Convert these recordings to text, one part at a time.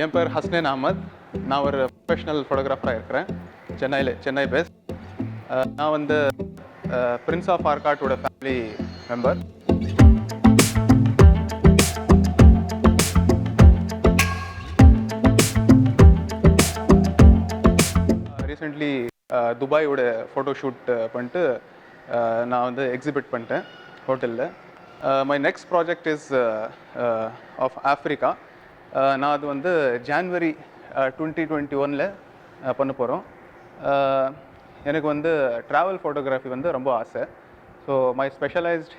என் பேர் ஹஸ்னேன் அஹமத். நான் ஒரு ப்ரொஃபஷனல் ஃபோட்டோகிராஃபராக இருக்கிறேன் சென்னை பேஸ். நான் வந்து பிரின்ஸ் ஆஃப் ஆர்காட்டோட ஃபேமிலி மெம்பர். ரீசெண்ட்லி துபாயோட ஃபோட்டோ ஷூட் பண்ணிட்டு நான் வந்து எக்ஸிபிட் பண்ணிட்டேன் ஹோட்டலில். My next project is of Africa. நான் அது வந்து ஜான்வரி 2021 பண்ண போகிறோம். எனக்கு வந்து ட்ராவல் ஃபோட்டோகிராஃபி வந்து ரொம்ப ஆசை. So my specialised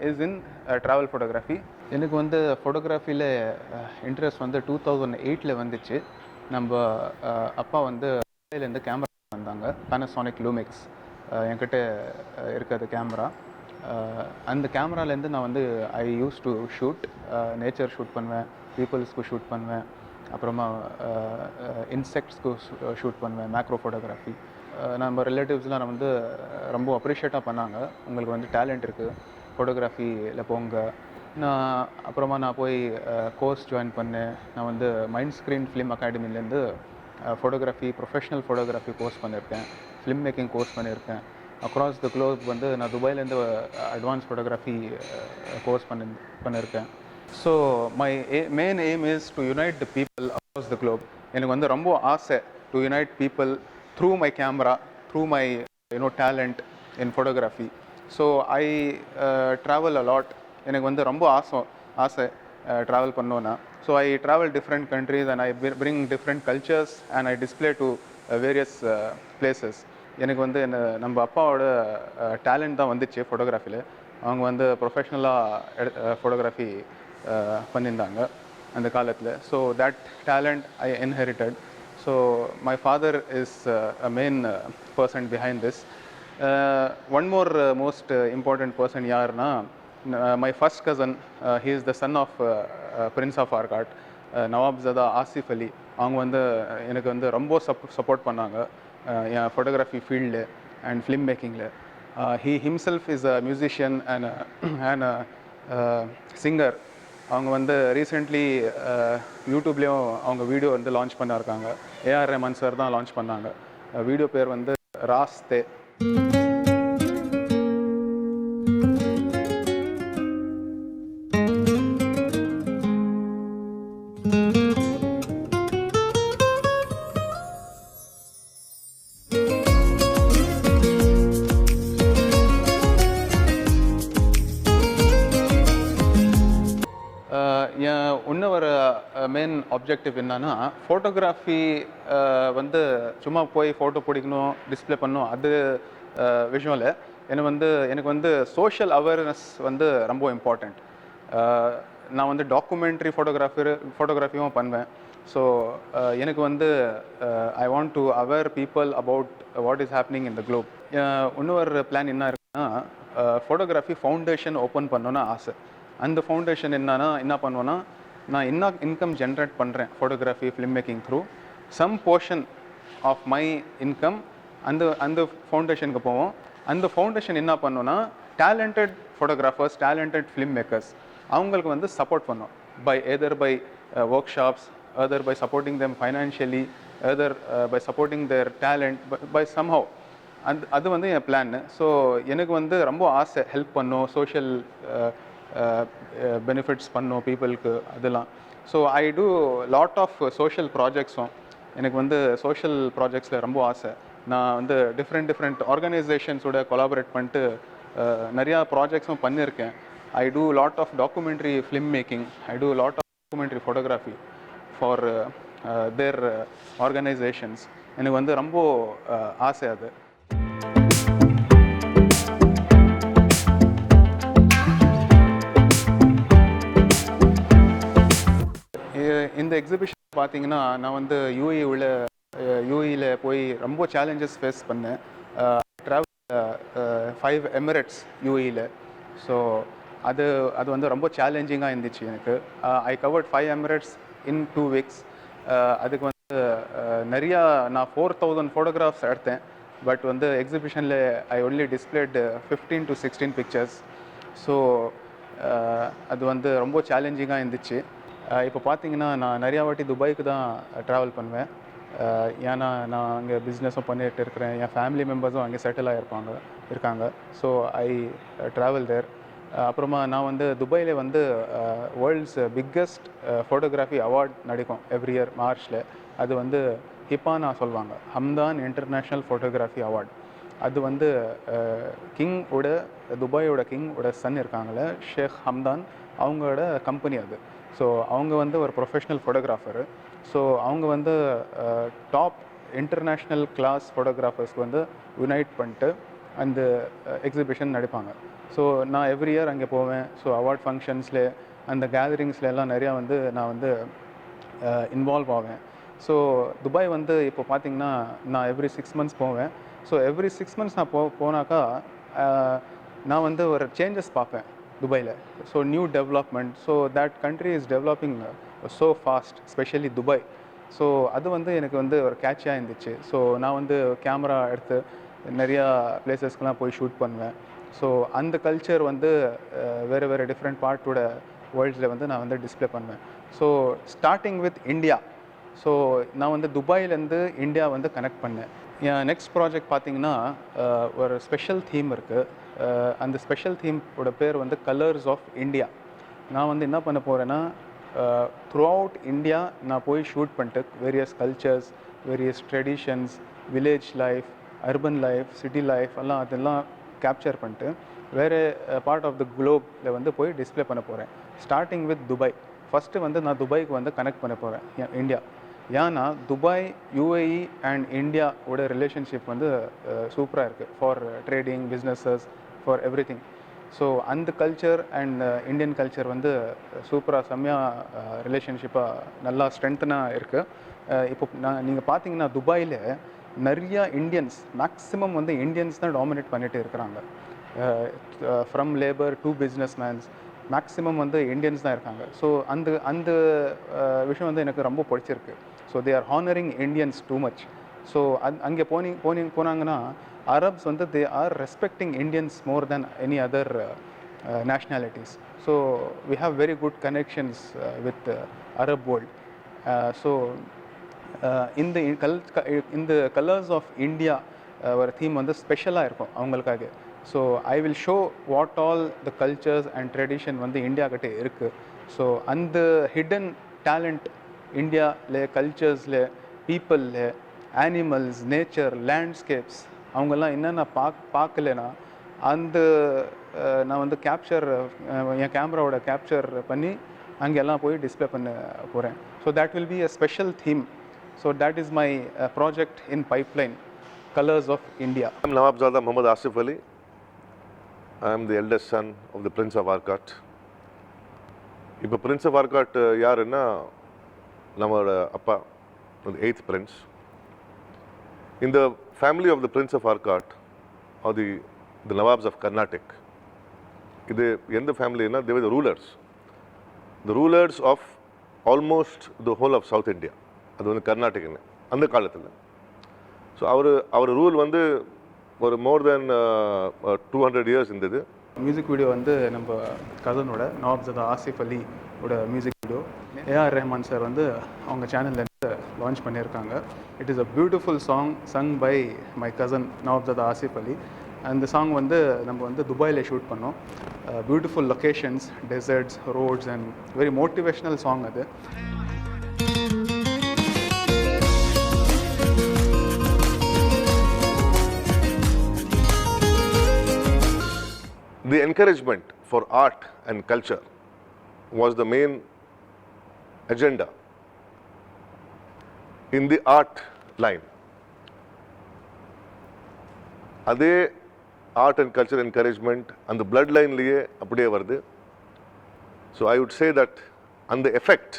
is in travel photography. எனக்கு வந்து ஃபோட்டோகிராஃபியில் இன்ட்ரெஸ்ட் வந்து 2008 வந்துச்சு. நம்ம அப்பா வந்து இருந்து கேமரா வந்தாங்க, பேனசானிக் லூமிக்ஸ் என்கிட்ட இருக்கிறது கேமரா. அந்த கேமராலேருந்து நான் வந்து I use to shoot, nature shoot பண்ணுவேன், பீப்புள்ஸ்க்கு ஷூட் பண்ணுவேன், அப்புறமா இன்செக்ட்ஸ்க்கு ஷூட் பண்ணுவேன், மேக்ரோ ஃபோட்டோகிராஃபி. நம்ம ரிலேட்டிவ்ஸ்லாம் நான் வந்து ரொம்ப அப்ரிஷியேட்டாக பண்ணாங்க, உங்களுக்கு வந்து டேலண்ட் இருக்குது, ஃபோட்டோகிராஃபியில் போங்க. அப்புறமா நான் போய் கோர்ஸ் ஜாயின் பண்ணேன். நான் வந்து மைண்ட் ஸ்க்ரீன் ஃபிலிம் அகாடமிலேருந்து ஃபோட்டோகிராஃபி, ப்ரொஃபஷ்னல் ஃபோட்டோகிராஃபி கோர்ஸ் பண்ணியிருக்கேன், ஃபிலிம் மேக்கிங் கோர்ஸ் பண்ணியிருக்கேன். அக்ராஸ் த குளோப் வந்து நான் துபாயிலேருந்து அட்வான்ஸ் ஃபோட்டோகிராஃபி கோர்ஸ் பண்ணியிருக்கேன். So my main aim is to unite the people across the globe. எனக்கு வந்து ரொம்ப ஆசை to unite people through my camera, through my talent in photography. So I travel a lot. எனக்கு வந்து ரொம்ப ஆசை ட்ராவல் பண்ணோன்னா. So I travel different countries and I bring different cultures and I display to various places. எனக்கு வந்து நம்ம அப்பாவோட talent தான் வந்துச்சு ஃபோட்டோகிராஃபியில். அவங்க வந்து ப்ரொஃபஷ்னலாக ஃபோட்டோகிராஃபி பண்ணியிருந்தாங்க அந்த காலத்தில். So that talent I inherited. So my father is a main person behind this. One more most important person யாருன்னா, my first cousin. He is the son of prince of Arcot, Nawabzada Asif Ali. அவங்க வந்து எனக்கு வந்து ரொம்ப சப்போர்ட் பண்ணாங்க என் ஃபோட்டோகிராஃபி ஃபீல்டு அண்ட் ஃபிலிம் மேக்கிங்கில். He himself is a musician and singer. அவங்க வந்து ரீசெண்ட்லி யூடியூப்லேயும் அவங்க வீடியோ வந்து லான்ச் பண்ணியிருக்காங்க. ஏஆர் ரஹ்மான் சார் தான் லான்ச் பண்ணாங்க. வீடியோ பேர் வந்து ராஸ்தே. இன்னொரு மெயின் ஆப்ஜெக்டிவ் என்னன்னா, ஃபோட்டோகிராஃபி வந்து சும்மா போய் ஃபோட்டோ பிடிக்கணும், டிஸ்பிளே பண்ணணும், அது விஷயம் இல்லை. எனக்கு வந்து சோஷியல் அவேர்னஸ் வந்து ரொம்ப இம்பார்ட்டண்ட். நான் வந்து டாக்குமெண்ட்ரி ஃபோட்டோகிராஃபியும் பண்ணுவேன். ஸோ எனக்கு வந்து ஐ want to aware people about what is happening in the Globe. இன்னொரு பிளான் என்ன இருக்குன்னா, ஃபோட்டோகிராஃபி ஃபவுண்டேஷன் ஓப்பன் பண்ணணுன்னு ஆசை. அந்த ஃபவுண்டேஷன் என்ன பண்ணுவேன்னா, நான் என்ன இன்கம் ஜென்ரேட் பண்ணுறேன் photography film making through, some portion of my income அந்த ஃபவுண்டேஷனுக்கு போவோம். அந்த ஃபவுண்டேஷன் என்ன பண்ணுன்னா, talented photographers, talented film makers, அவங்களுக்கு வந்து சப்போர்ட் பண்ணோம். Either by workshops, either by supporting them financially, either by supporting their talent by somehow. அது வந்து என் பிளான். ஸோ எனக்கு வந்து ரொம்ப ஆசை ஹெல்ப் பண்ணும், சோஷியல் பெனிஃபிட்ஸ் பண்ணும் பீப்புளுக்கு, அதெல்லாம். So I do lot of சோஷியல் ப்ராஜெக்ட்ஸும். எனக்கு வந்து சோஷியல் ப்ராஜெக்ட்ஸில் ரொம்ப ஆசை. நான் வந்து டிஃப்ரெண்ட் ஆர்கனைசேஷன்ஸோட கொலாபரேட் பண்ணிட்டு நிறையா ப்ராஜெக்ட்ஸும் பண்ணியிருக்கேன். I do lot of documentary film making, I do lot of documentary photography for their organisations. எனக்கு வந்து ரொம்ப ஆசை அது. இந்த எக்ஸிபிஷன் பார்த்தீங்கன்னா, நான் வந்து யூஏயில் போய் ரொம்ப சேலஞ்சஸ் ஃபேஸ் பண்ணேன். ட்ராவல் 5 எமிரேட்ஸ் யூஏயில். ஸோ அது வந்து ரொம்ப சேலஞ்சிங்காக இருந்துச்சு எனக்கு. I covered 5 Emirates in 2 weeks. அதுக்கு வந்து நிறையா நான் 4000 ஃபோட்டோகிராஃப்ஸ் எடுத்தேன். பட் வந்து எக்ஸிபிஷனில் I only displayed 15 to 16 pictures. So அது வந்து ரொம்ப சேலஞ்சிங்காக இருந்துச்சு. இப்போ பார்த்தீங்கன்னா நான் நிறையா வாட்டி துபாய்க்கு தான் ட்ராவல் பண்ணுவேன். ஏன்னா நான் அங்கே பிஸ்னஸும் பண்ணிகிட்டு இருக்கிறேன், என் ஃபேமிலி மெம்பர்ஸும் அங்கே செட்டில் இருக்காங்க. ஸோ ஐ ட்ராவல் தேர். அப்புறமா நான் வந்து துபாயில் வந்து வேர்ல்ட்ஸ் பிக்கஸ்ட் ஃபோட்டோகிராஃபி அவார்ட் நடக்கும் எவ்ரி இயர் மார்ச்சில். அது வந்து ஹிப்பானா சொல்லுவாங்க, ஹம்தான் இன்டர்நேஷ்னல் ஃபோட்டோகிராஃபி அவார்ட். அது வந்து கிங்கோட துபாயோட கிங்கோட சன் இருக்காங்களே ஷேக் ஹம்தான், அவங்களோட கம்பெனி அது. ஸோ அவங்க வந்து ஒரு ப்ரொஃபஷ்னல் ஃபோட்டோகிராஃபரு. ஸோ அவங்க வந்து டாப் இன்டர்நேஷ்னல் கிளாஸ் ஃபோட்டோகிராஃபர்ஸ்க்கு வந்து யுனைட் பண்ணிட்டு அந்த எக்ஸிபிஷன் நடப்பாங்க. ஸோ நான் எவ்ரி இயர் அங்கே போவேன். ஸோ அவார்ட் ஃபங்க்ஷன்ஸில் அந்த கேதரிங்ஸில் எல்லாம் நிறையா வந்து நான் வந்து இன்வால்வ் ஆவேன். ஸோ துபாய் வந்து இப்போ பார்த்திங்கன்னா நான் எவ்ரி 6 months போவேன். ஸோ எவ்ரி 6 months நான் போனாக்கா நான் வந்து ஒரு சேஞ்சஸ் பார்ப்பேன் துபாயில். So new development. So that country is developing so fast, specially Dubai. So அது வந்து எனக்கு வந்து ஒரு கேட்சியாக இருந்துச்சு. ஸோ நான் வந்து கேமரா எடுத்து நிறையா பிளேசஸ்க்கெலாம் போய் ஷூட் பண்ணுவேன். ஸோ அந்த கல்ச்சர் வந்து வேறு டிஃப்ரெண்ட் பார்ட்டோட வேர்ல்ட்ஸில் வந்து நான் வந்து டிஸ்பிளே பண்ணுவேன். So starting with India. So நான் வந்து துபாயிலேருந்து இந்தியா வந்து கனெக்ட் பண்ணேன். என் நெக்ஸ்ட் ப்ராஜெக்ட் பார்த்திங்கன்னா ஒரு ஸ்பெஷல் தீம் இருக்குது. அந்த ஸ்பெஷல் தீமோட பேர் வந்து கலர்ஸ் ஆஃப் இந்தியா. நான் வந்து என்ன பண்ண போகிறேன்னா த்ரூ அவுட் இந்தியா நான் போய் ஷூட் பண்ணிட்டு various cultures, various traditions, village life, urban life, city life எல்லாம் அதெல்லாம் கேப்சர் பண்ணிட்டு வேறு பார்ட் ஆஃப் த குளோப்பில் வந்து போய் டிஸ்பிளே பண்ண போகிறேன். Starting with Dubai. ஃபஸ்ட்டு வந்து நான் துபாய்க்கு வந்து கனெக்ட் பண்ண போகிறேன் இந்தியா. ஏன்னா துபாய், யூஏஇ அண்ட் இந்தியாவோட ரிலேஷன்ஷிப் வந்து சூப்பராக இருக்குது for trading, businesses, for every thing. So அந்த கல்ச்சர் அண்ட் இந்தியன் கல்ச்சர் வந்து சூப்பராக செம்மையாக ரிலேஷன்ஷிப்பாக நல்லா ஸ்ட்ரென்த்தனாக இருக்குது. இப்போ நீங்கள் பார்த்தீங்கன்னா துபாயில் நிறையா இந்தியன்ஸ், மேக்ஸிமம் வந்து இந்தியன்ஸ் தான் டாமினேட் பண்ணிட்டு இருக்கிறாங்க. From labour to business mens maximum வந்து இந்தியன்ஸ் தான் இருக்காங்க. ஸோ அந்த விஷயம் வந்து எனக்கு ரொம்ப பிடிச்சிருக்கு. So they are honouring Indians too much. So அங்கே போனாங்கன்னா அரப்ஸ் வந்து they are respecting Indians more than any other nationalities. So we have very good connections with Arab world. So in the colors of India ஒரு theme வந்து ஸ்பெஷலாக இருக்கும் அவங்களுக்காக. So I will show what all the cultures and tradition வந்து இந்தியாக்கிட்ட இருக்குது. So அந்த hidden talent இந்தியாவில், கல்ச்சர்ஸில், பீப்புளில், animals, nature, landscapes அவங்கெல்லாம் என்னென்ன பார்க்கலனா அந்த நான் வந்து என் கேமராவோட கேப்சர் பண்ணி அங்கெல்லாம் போய் டிஸ்பிளே பண்ண போகிறேன். So that will be a special theme. So that is my project in pipeline, colours of India. I am Nawabzada Muhammad Asif Ali. I am the eldest son of the Prince of Arcot. இப்போ Prince of Arcot யாருன்னா நம்மளோட அப்பா, the 8th Prince. In the family of the Prince of Arcot or the Nawabs of Carnatic, இது எந்த ஃபேமிலினா they were the rulers of almost the whole of South India. அது வந்து கர்நாடகன்னு அந்த காலத்தில். ஸோ அவர் rule வந்து ஒரு மோர் தென் 200 years இருந்தது. Music video வந்து நம்ம கசனோட நவாப்ஜாதா ஆசிஃப் அலியோட music video A R Rahman sir வந்து அவங்க சேனல்லேருந்து லான்ச் பண்ணியிருக்காங்க. It is a beautiful song sung by my cousin Nawabzada Asif Ali. அந்த சாங் வந்து நம்ம வந்து துபாயில் ஷூட் பண்ணோம். Beautiful locations, deserts, roads and very motivational song அது. The encouragement for art and culture was the main agenda in the art line. அதே art and culture encouragement and the bloodline liye அப்படியே வருது. So I would say that and the effect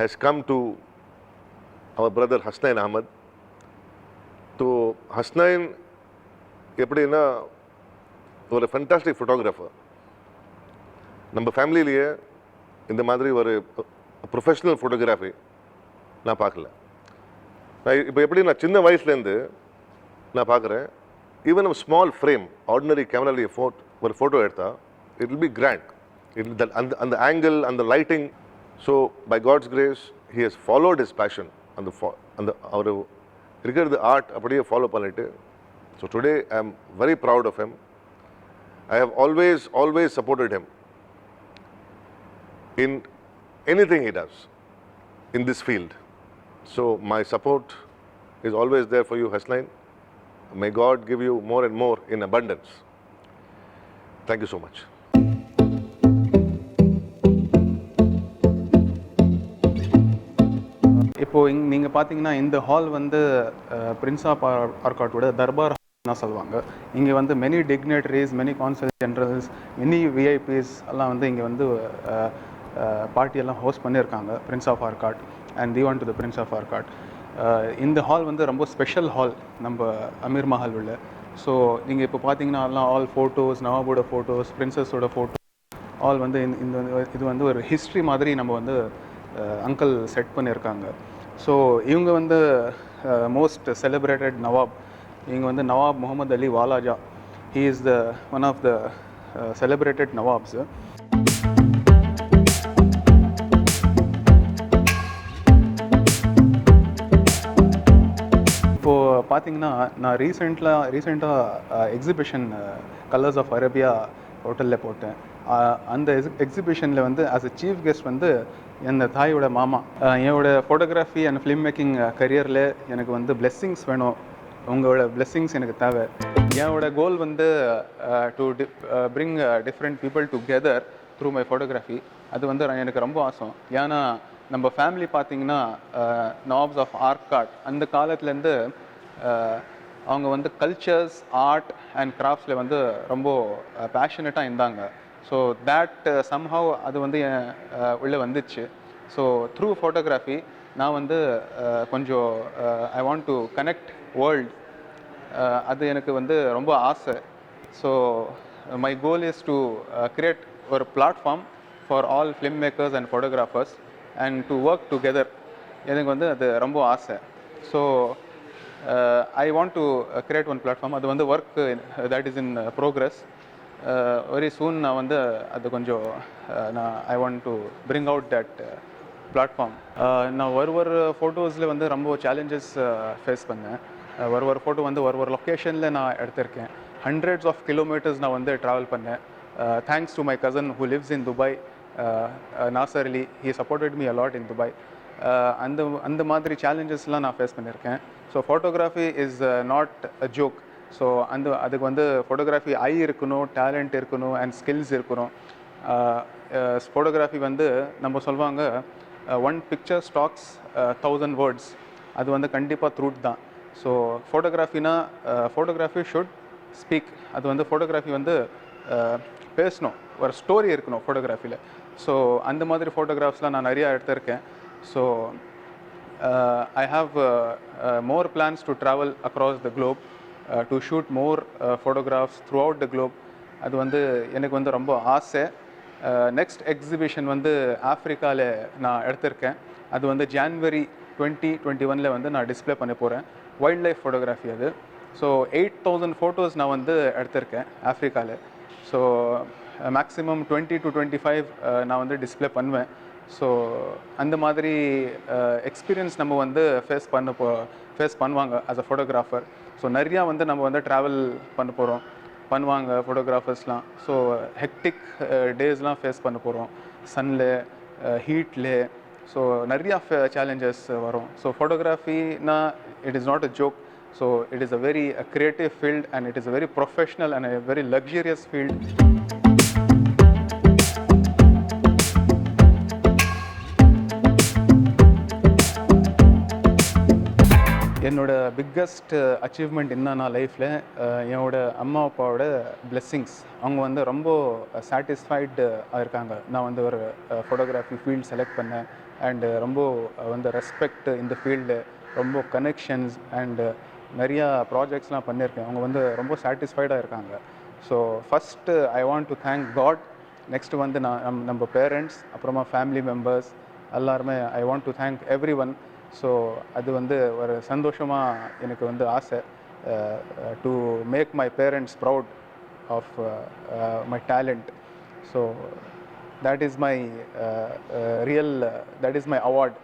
has come to our brother Hasnain Ahmed. So Hasnain எப்படின்னா ஒரு fantastic photographer. நம்ம ஃபேமிலியிலேயே இந்த மாதிரி ஒரு professional photography நான் பார்க்கல. நான் இப்போ எப்படி நான் சின்ன வயசுலேருந்து நான் பார்க்குறேன், ஈவன் ஸ்மால் ஃப்ரேம் ஆர்டினரி கேமராலேயே ஒரு ஃபோட்டோ எடுத்தால் இட் வில் பி கிராண்ட். அந்த ஆங்கிள், அந்த lighting So by God's grace, he has followed his passion அந்த அவர் இருக்கிறது ஆர்ட் அப்படியே ஃபாலோ பண்ணிட்டு. So today I am very proud of him. I have always supported him in anything he does in this field. So my support is always there for you, Hasnain. May God give you more and more in abundance. Thank you so much. இப்போ நீங்கள் பார்த்தீங்கன்னா இந்த hall வந்து prince of ஆர்காட்டோட தர்பார் ஹால்னா சொல்லுவாங்க. இங்கே வந்து many dignitaries, many consul generals, many VIPs எல்லாம் வந்து இங்கே வந்து பார்ட்டியெல்லாம் ஹோஸ்ட் பண்ணியிருக்காங்க prince of Arcot and Diwan to the prince of Arcot. இந்த ஹால் வந்து ரொம்ப ஸ்பெஷல் ஹால் நம்ம அமீர் மஹால் உள்ள. ஸோ நீங்கள் இப்போ பார்த்தீங்கன்னா எல்லாம் ஆல் ஃபோட்டோஸ், நவாபோட ஃபோட்டோஸ், பிரின்சஸோட ஃபோட்டோ ஆல் வந்து இந்த இது வந்து ஒரு ஹிஸ்ட்ரி மாதிரி நம்ம வந்து அங்கிள் செட் பண்ணியிருக்காங்க. ஸோ இவங்க வந்து மோஸ்ட் செலிப்ரேட்டட் நவாப். இவங்க வந்து Nawab Muhammad Ali Walajah. He is the one of the celebrated நவாப்ஸு. இப்போது பார்த்தீங்கன்னா நான் ரீசெண்டாக எக்ஸிபிஷன் கலர்ஸ் ஆஃப் அரேபியா ஹோட்டலில் போட்டேன். அந்த எக்ஸிபிஷனில் வந்து ஆஸ் எ சீஃப் கெஸ்ட் வந்து என் தாயோட மாமா. என்னோட ஃபோட்டோகிராஃபி அண்ட் ஃபிலிம் மேக்கிங் கரியரில் எனக்கு வந்து பிளெஸ்ஸிங்ஸ் வேணும், உங்களோட பிளெஸ்ஸிங்ஸ் எனக்கு தேவை. என்னோட கோல் வந்து to bring different people together through my photography. அது வந்து எனக்கு ரொம்ப ஆசை. ஏன்னா நம்ம ஃபேமிலி பார்த்தீங்கன்னா நாப்ஸ் ஆஃப் ஆர்காட் அந்த காலத்துலேருந்து அவங்க வந்து கல்ச்சர்ஸ், ஆர்ட் அண்ட் கிராஃப்ட்ஸில் வந்து ரொம்ப பேஷனட்டாக இருந்தாங்க. ஸோ தேட் சம்ஹவ் அது வந்து உள்ளே வந்துச்சு. ஸோ த்ரூ ஃபோட்டோகிராஃபி நான் வந்து கொஞ்சம் I want to connect world. அது எனக்கு வந்து ரொம்ப ஆசை. So my goal is to create ஒரு platform for all film makers and photographers and to work together. எனக்கு வந்து அது ரொம்ப ஆசை. So I want to create one platform. அது வந்து work that is in progress. Very soon நான் வந்து அது கொஞ்சம் நான் I want to bring out that platform. நான் ஒரு ஃபோட்டோஸில் வந்து ரொம்ப சேலஞ்சஸ் ஃபேஸ் பண்ணேன். ஒரு ஃபோட்டோ வந்து ஒரு லொக்கேஷனில் நான் எடுத்திருக்கேன். ஹண்ட்ரட்ஸ் ஆஃப் கிலோமீட்டர்ஸ் நான் வந்து ட்ராவல் பண்ணேன். Thanks to my cousin who lives in Dubai, Nasar Ali. He supported me a lot in Dubai. அந்த மாதிரி சேலஞ்சஸ்லாம் நான் ஃபேஸ் பண்ணியிருக்கேன். So photography is not a joke. So அதுக்கு வந்து ஃபோட்டோகிராஃபி ஐ இருக்கணும், டேலண்ட் இருக்கணும் அண்ட் ஸ்கில்ஸ் இருக்கணும். ஃபோட்டோகிராஃபி வந்து நம்ம சொல்லுவாங்க ஒன் பிக்சர் ஸ்டாக்ஸ் 1000 வேர்ட்ஸ். அது வந்து கண்டிப்பாக ட்ரூத் தான். So photography should speak. அது வந்து ஃபோட்டோகிராஃபி வந்து பேசணும், ஒரு ஸ்டோரி இருக்கணும் ஃபோட்டோகிராஃபியில். ஸோ அந்த மாதிரி ஃபோட்டோகிராஃப்ஸ்லாம் நான் நிறையா எடுத்திருக்கேன். So I have more plans to travel across the globe, to shoot more photographs throughout the globe. அது வந்து எனக்கு வந்து ரொம்ப ஆசை. நெக்ஸ்ட் எக்ஸிபிஷன் வந்து ஆஃப்ரிக்காவில் நான் எடுத்திருக்கேன். அது வந்து ஜான்வரி 2021 வந்து நான் டிஸ்பிளே பண்ண போகிறேன். வைல்ட் லைஃப் ஃபோட்டோகிராஃபி அது. ஸோ 8000 ஃபோட்டோஸ் நான் வந்து எடுத்திருக்கேன் ஆஃப்ரிக்காவில். ஸோ மேக்ஸிமம் 20 to 25 நான் வந்து டிஸ்பிளே பண்ணுவேன். ஸோ அந்த மாதிரி எக்ஸ்பீரியன்ஸ் நம்ம வந்து ஃபேஸ் பண்ணுவாங்க ஆஸ் அ ஃபோட்டோகிராஃபர். ஸோ நிறையா வந்து நம்ம வந்து ட்ராவல் பண்ணுவாங்க ஃபோட்டோகிராஃபர்ஸ்லாம். ஸோ ஹெக்டிக் டேஸ்லாம் ஃபேஸ் பண்ண போகிறோம், சன்னில், ஹீட்டில். ஸோ நிறையா சேலஞ்சஸ் வரும். ஸோ ஃபோட்டோகிராஃபினா it is not a joke. So it is a very creative field and it is a very professional and a very luxurious field. என்னோட பிக்கஸ்ட் அச்சீவ்மெண்ட் என்னன்னா லைஃப்பில் என்னோட அம்மா அப்பாவோட பிளெஸ்ஸிங்ஸ். அவங்க வந்து ரொம்ப சாட்டிஸ்ஃபைடு இருக்காங்க. நான் வந்து ஒரு ஃபோட்டோகிராஃபி ஃபீல்ட் செலக்ட் பண்ணேன் அண்டு ரொம்ப வந்து ரெஸ்பெக்ட் இந்த ஃபீல்டு, ரொம்ப கனெக்ஷன்ஸ் அண்டு நிறையா ப்ராஜெக்ட்ஸ்லாம் பண்ணியிருக்கேன். அவங்க வந்து ரொம்ப சாட்டிஸ்ஃபைடாக இருக்காங்க. So first I want to thank God. Next வந்து நம்ம பேரண்ட்ஸ், அப்புறமா ஃபேமிலி மெம்பர்ஸ் எல்லாருமே I want to thank everyone. So அது வந்து ஒரு சந்தோஷமாக எனக்கு வந்து ஆசை to make my parents proud of my talent. So that is my real that is my award.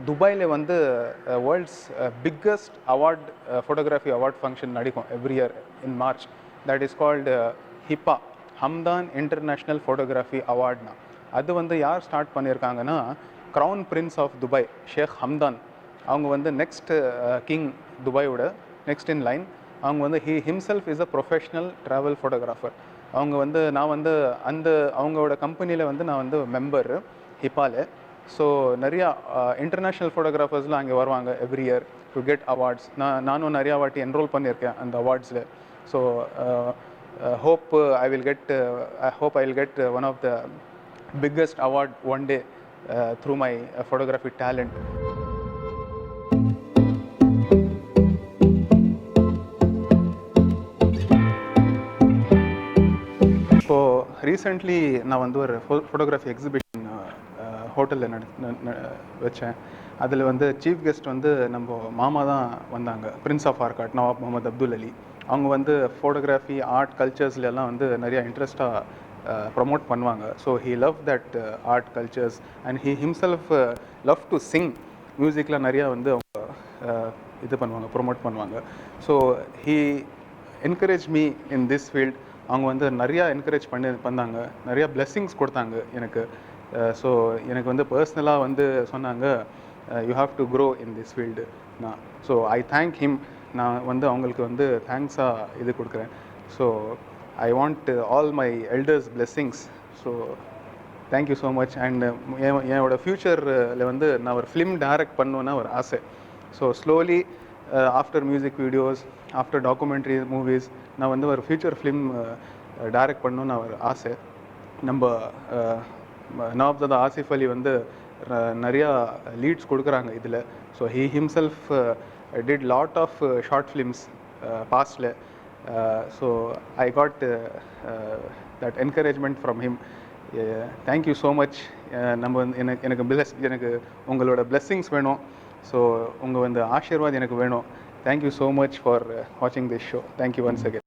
துபாயில் வந்து world's biggest award photography award function நடக்கும் every year in March. That is called HIPA, Hamdan international photography அவார்ட்னா. அது வந்து யார் start பண்ணியிருக்காங்கன்னா, crown prince of Dubai Sheikh Hamdan. அவங்க வந்து நெக்ஸ்ட் கிங் துபாயோட நெக்ஸ்ட் இன் லைன். அவங்க வந்து himself is a professional travel photographer. அவங்க வந்து நான் வந்து அவங்களோட கம்பெனியில் வந்து நான் வந்து மெம்பர் ஹிப்பாவில். ஸோ நிறையா இன்டர்நேஷ்னல் ஃபோட்டோகிராஃபர்ஸ்லாம் அங்கே வருவாங்க every year to get awards. நானும் நிறையா வாட்டி என்ரோல் பண்ணியிருக்கேன் அந்த அவார்ட்ஸில். ஸோ hope I will get one of the biggest award one day through my photography talent. இப்போது ரீசெண்ட்லி நான் வந்து ஒரு ஃபோட்டோகிராஃபி எக்ஸிபிஷன் ஹோட்டலில் வச்சேன். அதில் வந்து சீஃப் கெஸ்ட் வந்து நம்ம மாமா தான் வந்தாங்க, பிரின்ஸ் ஆஃப் ஆர்காட் நவாப் முகமது அப்துல் அலி. அவங்க வந்து ஃபோட்டோகிராஃபி ஆர்ட் கல்ச்சர்ஸ்லாம் வந்து நிறையா இன்ட்ரெஸ்ட்டாக ப்ரமோட் பண்ணுவாங்க. So he love that art cultures and he himself love to Singh. மியூசிக்கில் நிறையா வந்து அவங்க இது பண்ணுவாங்க, ப்ரொமோட் பண்ணுவாங்க. So he encourage me in this field. அவங்க வந்து நிறையா என்கரேஜ் பண்ணாங்க, நிறையா பிளெஸ்ஸிங்ஸ் கொடுத்தாங்க எனக்கு. ஸோ எனக்கு வந்து பர்சனலாக வந்து சொன்னாங்க, you have to grow in this field. So I thank him. நான் வந்து அவங்களுக்கு வந்து தேங்க்ஸாக இது கொடுக்குறேன். So I want all my elders blessings. So thank you so much. And என்னோட ஃப்யூச்சரில் வந்து நான் ஒரு ஃபிலிம் டைரக்ட் பண்ணுவேன்னா ஒரு ஆசை. So slowly after music videos, after documentary movies, நான் வந்து ஒரு ஃப்யூச்சர் ஃபிலிம் டைரக்ட் பண்ணணுன்னு ஒரு ஆசை. நம்ம நவாப்ஜாதா ஆசிஃப் அலி வந்து நிறையா லீட்ஸ் கொடுக்குறாங்க இதில். So he himself did lot of short films pastல. So I got that encouragement from him. Thank you so much. நம்ம எனக்கு உங்களோட blessings வேணும். ஸோ உங்கள் வந்து ஆசீர்வாத் எனக்கு வேணும். Thank you so much for watching this show. Thank you once again.